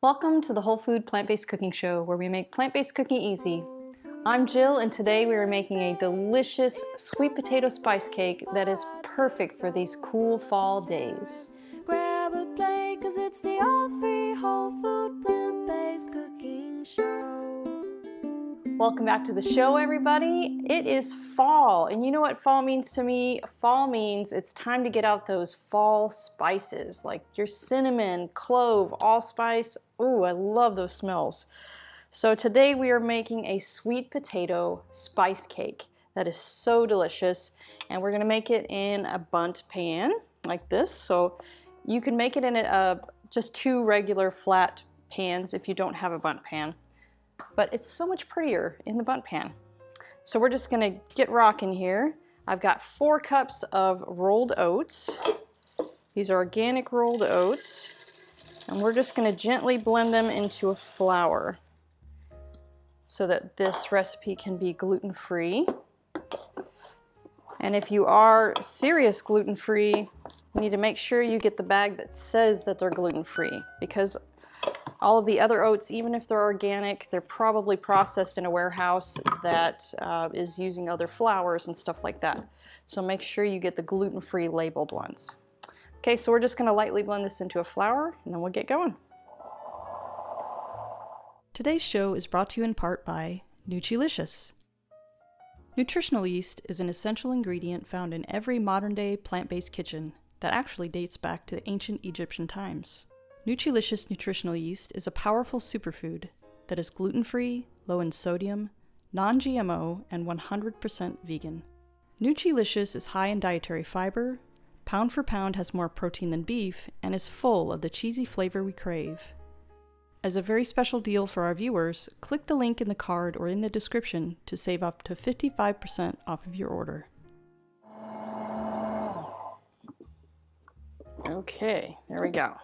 Welcome to the Whole Food Plant-Based Cooking Show, where we make plant-based cooking easy. I'm Jill, and today we are making a delicious sweet potato spice cake that is perfect for these cool fall days. Grab a plate, 'cause it's the all-free whole food plant-based cooking show. Welcome back to the show, everybody. It is fall, and you know what fall means to me? Fall means it's time to get out those fall spices, like your cinnamon, clove, allspice. Ooh, I love those smells. So today we are making a sweet potato spice cake that is so delicious, and we're gonna make it in a bundt pan like this. So you can make it in just two regular flat pans if you don't have a bundt pan, but it's so much prettier in the bundt pan. So we're just gonna get rocking here. I've got 4 cups of rolled oats. These are organic rolled oats. And we're just gonna gently blend them into a flour so that this recipe can be gluten-free. And if you are serious gluten-free, you need to make sure you get the bag that says that they're gluten-free, because all of the other oats, even if they're organic, they're probably processed in a warehouse that is using other flours and stuff like that. So make sure you get the gluten-free labeled ones. Okay, so we're just gonna lightly blend this into a flour and then we'll get going. Today's show is brought to you in part by Nutrilicious. Nutritional yeast is an essential ingredient found in every modern-day plant-based kitchen that actually dates back to ancient Egyptian times. Nutrilicious nutritional yeast is a powerful superfood that is gluten-free, low in sodium, non-GMO, and 100% vegan. Nutrilicious is high in dietary fiber, pound for pound has more protein than beef, and is full of the cheesy flavor we crave. As a very special deal for our viewers, click the link in the card or in the description to save up to 55% off of your order. Okay, there we go.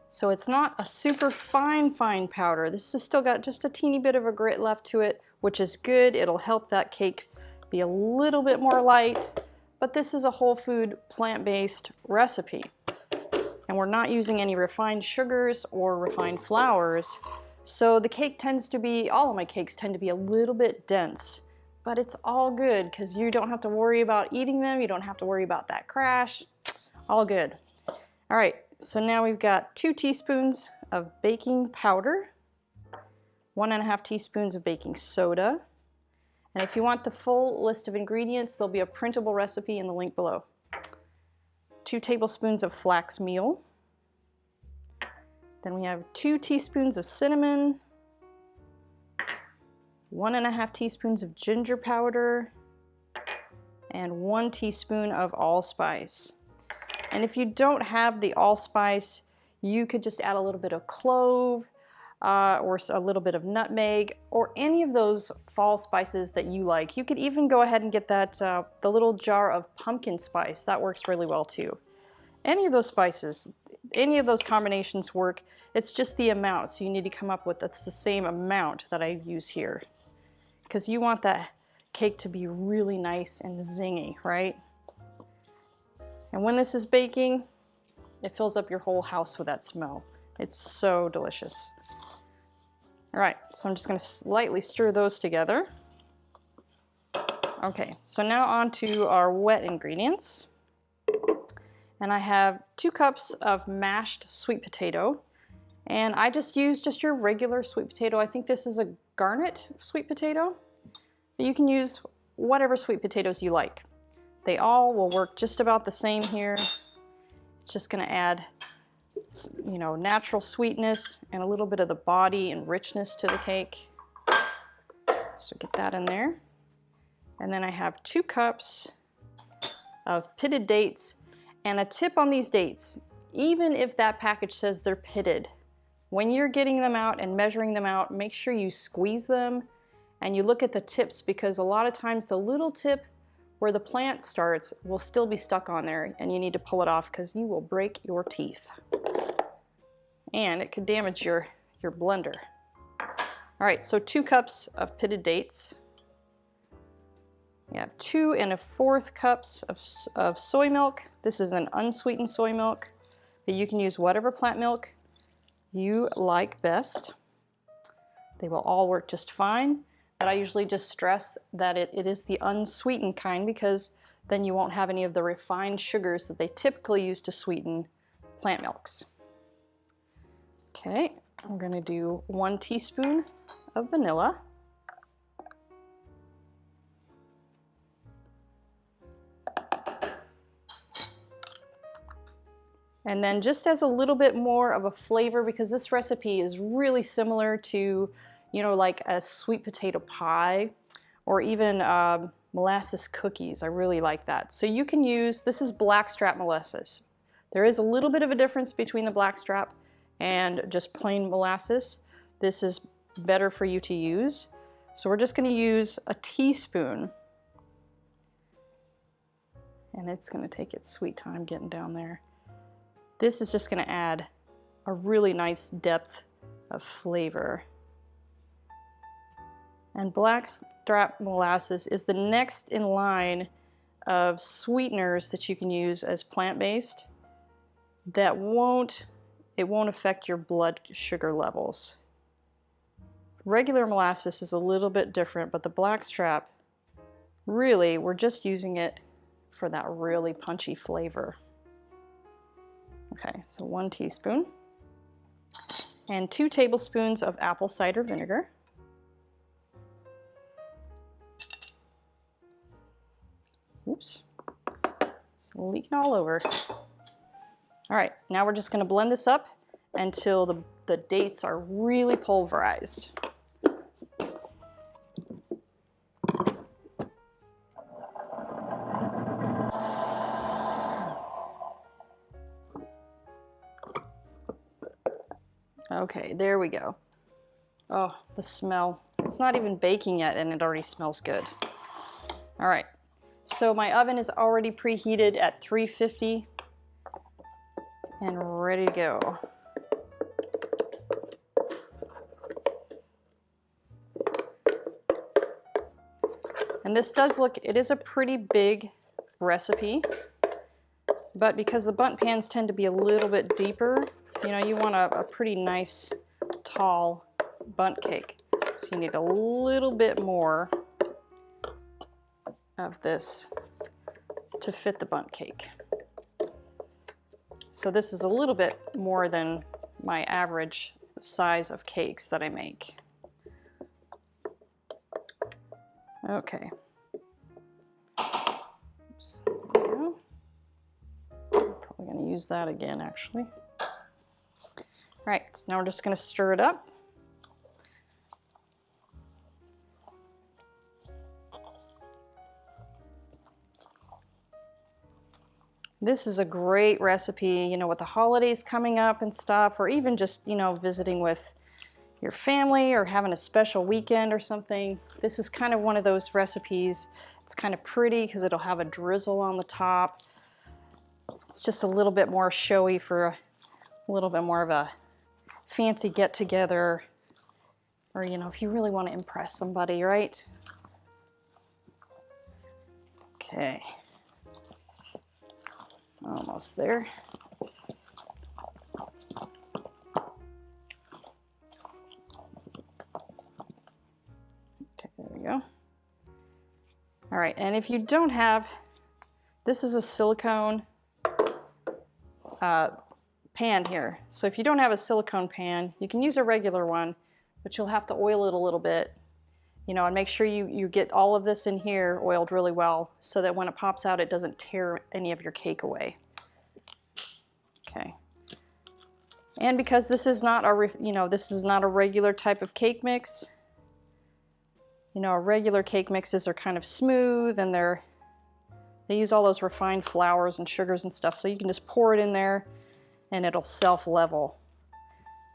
So it's not a super fine powder. This has still got just a teeny bit of a grit left to it, which is good. It'll help that cake be a little bit more light, but this is a whole food plant-based recipe. And we're not using any refined sugars or refined flours. So the cake tends to be, all of my cakes tend to be a little bit dense, but it's all good because you don't have to worry about eating them. You don't have to worry about that crash. All good. All right, so now we've got 2 teaspoons of baking powder, 1.5 teaspoons of baking soda. And if you want the full list of ingredients, there'll be a printable recipe in the link below. 2 tablespoons of flax meal. Then we have 2 teaspoons of cinnamon, 1.5 teaspoons of ginger powder, and 1 teaspoon of allspice. And if you don't have the allspice, you could just add a little bit of clove, or a little bit of nutmeg, or any of those fall spices that you like. You could even go ahead and get that the little jar of pumpkin spice. That works really well too. Any of those spices, any of those combinations work. It's just the amount, so you need to come up with the same amount that I use here, because you want that cake to be really nice and zingy, right? And when this is baking, it fills up your whole house with that smell. It's so delicious. All right, so I'm just gonna lightly stir those together. Okay, so now on to our wet ingredients. And I have 2 cups of mashed sweet potato. And I just used your regular sweet potato. I think this is a garnet sweet potato. But you can use whatever sweet potatoes you like. They all will work just about the same here. It's just gonna add, you know, natural sweetness and a little bit of the body and richness to the cake. So get that in there. And then I have 2 cups of pitted dates. And a tip on these dates, even if that package says they're pitted, when you're getting them out and measuring them out, make sure you squeeze them and you look at the tips, because a lot of times the little tip where the plant starts will still be stuck on there, and you need to pull it off because you will break your teeth. And it could damage your blender. All right, so 2 cups of pitted dates. We have 2 1/4 cups of soy milk. This is an unsweetened soy milk, but you can use whatever plant milk you like best. They will all work just fine, but I usually just stress that it is the unsweetened kind because then you won't have any of the refined sugars that they typically use to sweeten plant milks. Okay, I'm going to do 1 teaspoon of vanilla. And then just as a little bit more of a flavor, because this recipe is really similar to, you know, like a sweet potato pie or even molasses cookies. I really like that. So you can use, this is blackstrap molasses. There is a little bit of a difference between the blackstrap and just plain molasses. This is better for you to use. So we're just going to use a teaspoon. And it's going to take its sweet time getting down there. This is just going to add a really nice depth of flavor. And blackstrap molasses is the next in line of sweeteners that you can use as plant-based that won't affect your blood sugar levels. Regular molasses is a little bit different, but the blackstrap, really, we're just using it for that really punchy flavor. Okay, so 1 teaspoon and 2 tablespoons of apple cider vinegar. Oops, it's leaking all over. All right, now we're just going to blend this up until the dates are really pulverized. Okay, there we go. Oh, the smell. It's not even baking yet and it already smells good. All right, so my oven is already preheated at 350 and ready to go. And this does look, it is a pretty big recipe, but because the bundt pans tend to be a little bit deeper, you know, you want a pretty nice, tall bundt cake. So you need a little bit more of this to fit the bundt cake. So this is a little bit more than my average size of cakes that I make. Okay. Oops, there we go. I'm probably going to use that again, actually. All right, so now we're just going to stir it up. This is a great recipe, you know, with the holidays coming up and stuff, or even just, you know, visiting with your family or having a special weekend or something. This is kind of one of those recipes. It's kind of pretty because it'll have a drizzle on the top. It's just a little bit more showy for a little bit more of a fancy get-together, or, you know, if you really want to impress somebody, right? Okay. Almost there. Okay, there we go. All right, and if you don't have, this is a silicone pan here. So if you don't have a silicone pan, you can use a regular one, but you'll have to oil it a little bit, you know, and make sure you get all of this in here oiled really well so that when it pops out, it doesn't tear any of your cake away. Okay. And because this is not a, you know, this is not a regular type of cake mix, you know, regular cake mixes are kind of smooth and they use all those refined flours and sugars and stuff, so you can just pour it in there and it'll self-level.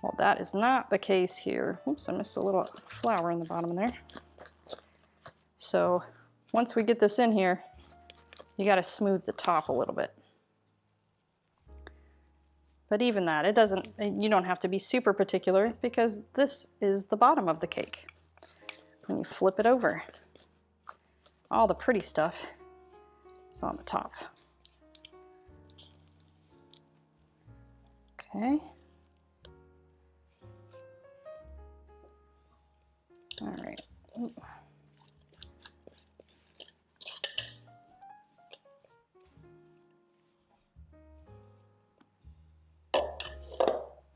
Well, that is not the case here. Oops, I missed a little flour in the bottom there. So once we get this in here, you got to smooth the top a little bit. But even that, it doesn't, you don't have to be super particular because this is the bottom of the cake. When you flip it over, all the pretty stuff is on the top. Okay. All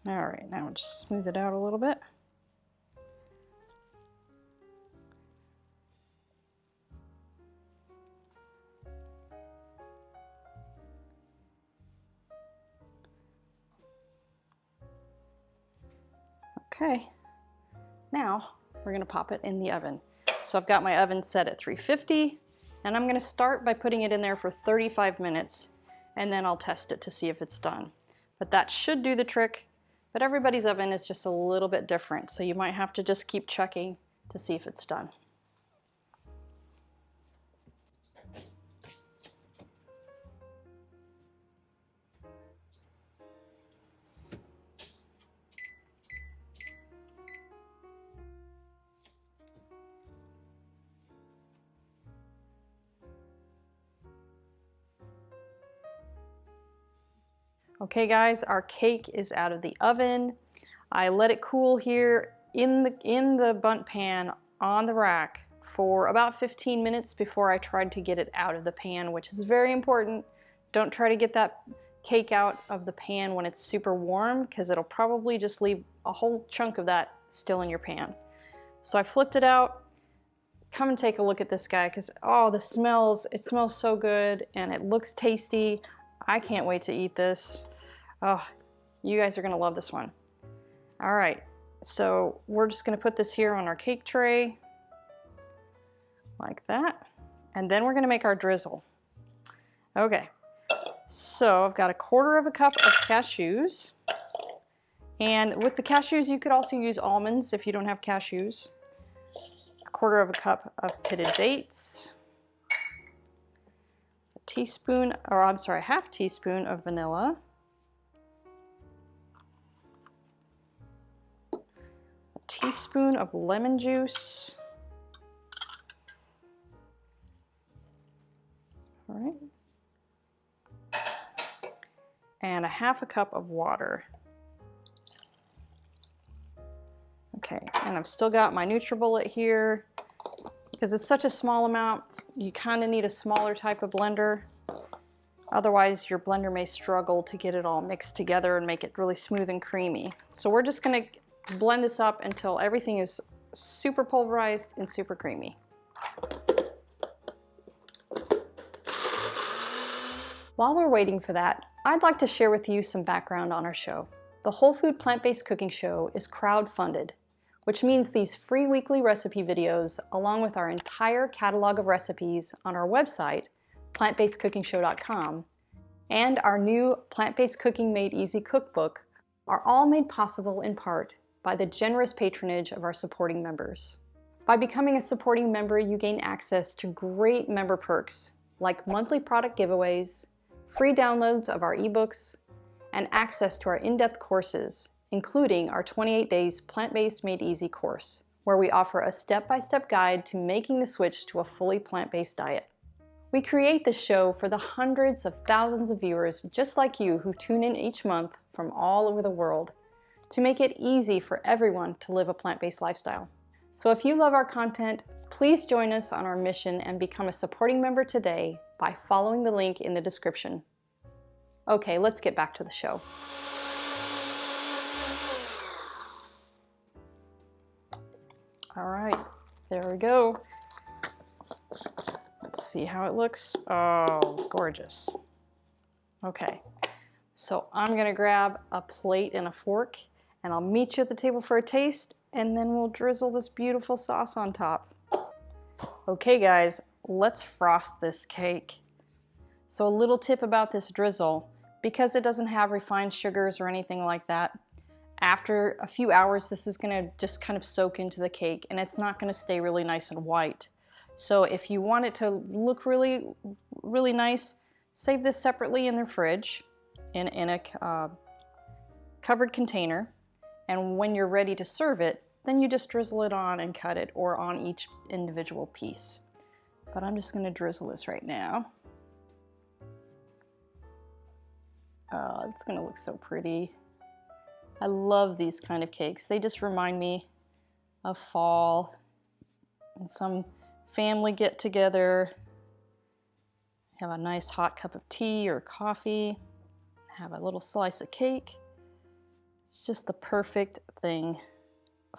right, now we'll just smooth it out a little bit. Okay, now we're gonna pop it in the oven. So I've got my oven set at 350, and I'm gonna start by putting it in there for 35 minutes, and then I'll test it to see if it's done. But that should do the trick, but everybody's oven is just a little bit different, so you might have to just keep checking to see if it's done. Okay guys, our cake is out of the oven. I let it cool here in the bundt pan on the rack for about 15 minutes before I tried to get it out of the pan, which is very important. Don't try to get that cake out of the pan when it's super warm, because it'll probably just leave a whole chunk of that still in your pan. So I flipped it out. Come and take a look at this guy, because oh, it smells so good and it looks tasty. I can't wait to eat this. Oh, you guys are gonna love this one. All right, so we're just gonna put this here on our cake tray, like that. And then we're gonna make our drizzle. Okay, so I've got 1/4 cup of cashews. And with the cashews, you could also use almonds if you don't have cashews. 1/4 cup of pitted dates. A teaspoon, or I'm sorry, 1/2 teaspoon of vanilla. Teaspoon of lemon juice. All right. And 1/2 cup of water. Okay, and I've still got my NutriBullet here. Because it's such a small amount, you kind of need a smaller type of blender. Otherwise, your blender may struggle to get it all mixed together and make it really smooth and creamy. So we're just gonna blend this up until everything is super pulverized and super creamy. While we're waiting for that, I'd like to share with you some background on our show. The Whole Food Plant-Based Cooking Show is crowd-funded, which means these free weekly recipe videos, along with our entire catalog of recipes on our website, plantbasedcookingshow.com, and our new Plant-Based Cooking Made Easy cookbook are all made possible in part by the generous patronage of our supporting members. By becoming a supporting member, you gain access to great member perks like monthly product giveaways, free downloads of our ebooks, and access to our in-depth courses, including our 28 Days Plant-Based Made Easy course, where we offer a step-by-step guide to making the switch to a fully plant-based diet. We create this show for the hundreds of thousands of viewers just like you who tune in each month from all over the world to make it easy for everyone to live a plant-based lifestyle. So if you love our content, please join us on our mission and become a supporting member today by following the link in the description. Okay, let's get back to the show. All right, there we go. Let's see how it looks. Oh, gorgeous. Okay, so I'm gonna grab a plate and a fork, and I'll meet you at the table for a taste, and then we'll drizzle this beautiful sauce on top. Okay guys, let's frost this cake. So a little tip about this drizzle, because it doesn't have refined sugars or anything like that, after a few hours this is gonna just kind of soak into the cake and it's not gonna stay really nice and white. So if you want it to look really, really nice, save this separately in the fridge in a covered container. And when you're ready to serve it, then you just drizzle it on and cut it, or on each individual piece. But I'm just gonna drizzle this right now. Oh, it's gonna look so pretty. I love these kind of cakes. They just remind me of fall. and some family get together, have a nice hot cup of tea or coffee, have a little slice of cake. It's just the perfect thing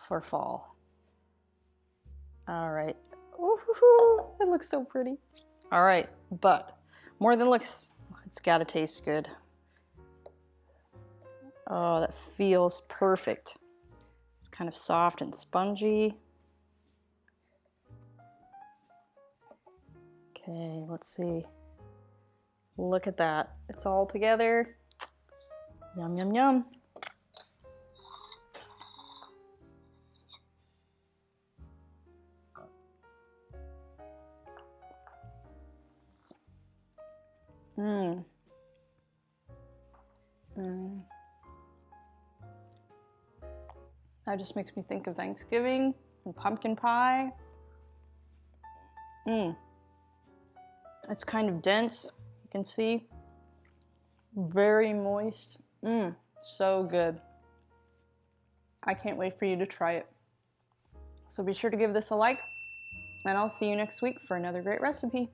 for fall. All right. Ooh, it looks so pretty. All right, but more than looks, it's gotta taste good. Oh, that feels perfect. It's kind of soft and spongy. Okay, let's see. Look at that. It's all together. Yum, yum, yum. Mmm. Mmm. That just makes me think of Thanksgiving and pumpkin pie. Mmm. It's kind of dense, you can see. Very moist. Mmm, so good. I can't wait for you to try it. So be sure to give this a like, and I'll see you next week for another great recipe.